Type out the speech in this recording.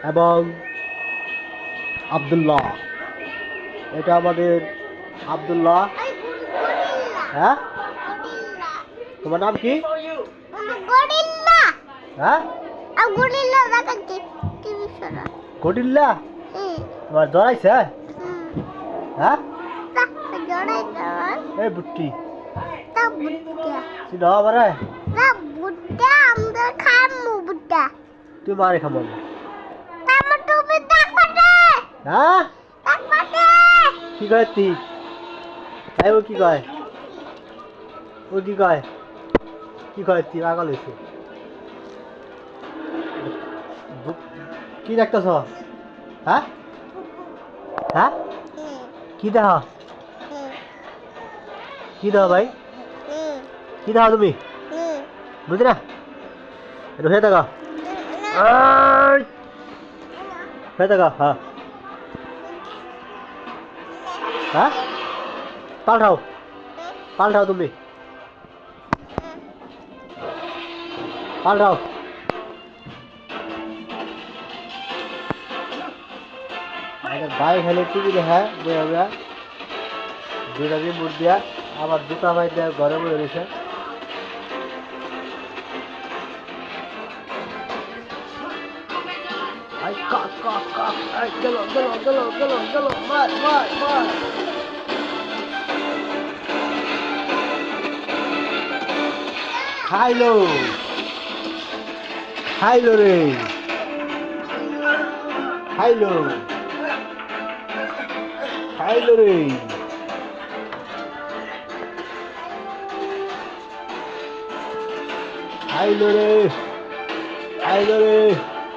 এবং আব্দুল্লাহ। এটা আমাদের আব্দুল্লাহ। হ্যাঁ, তোমার নাম কি? হ্যাঁ, গরিল্লা। তোমার জড়াইছে? হ্যাঁ, এই বুট্টি চিনো আমারে? তুই মারে খাবো। হ্যাঁ, কি কয় তুই? ও কি কয়? ও কি কয়? কি কয় তুই? পাগল হয়েছে? কি দেখতেছ? হ্যাঁ, হ্যাঁ, কি দেখ? কি দেখ ভাই? কি দেখ তুমি? বুঝলি না? এটা হয়ে থাকা, হয়ে থাকা। হ্যাঁ, হ্যাঁ, পাল্টাও, পাল্টাও তুমি, পাল্টাও। ভাই খেলে টিভি দেখা বইয়া দুটা দিয়ে মুড় দিয়া আবার জুতা ভাই দেয়া ঘরে বয়ে রয়েছে। গেল গেল গেল গেল গেল, মার মার মার। খাইলো, খাইলো রে, খাইলো, খাইলো রে, খাইলো রে, খাইলো রে।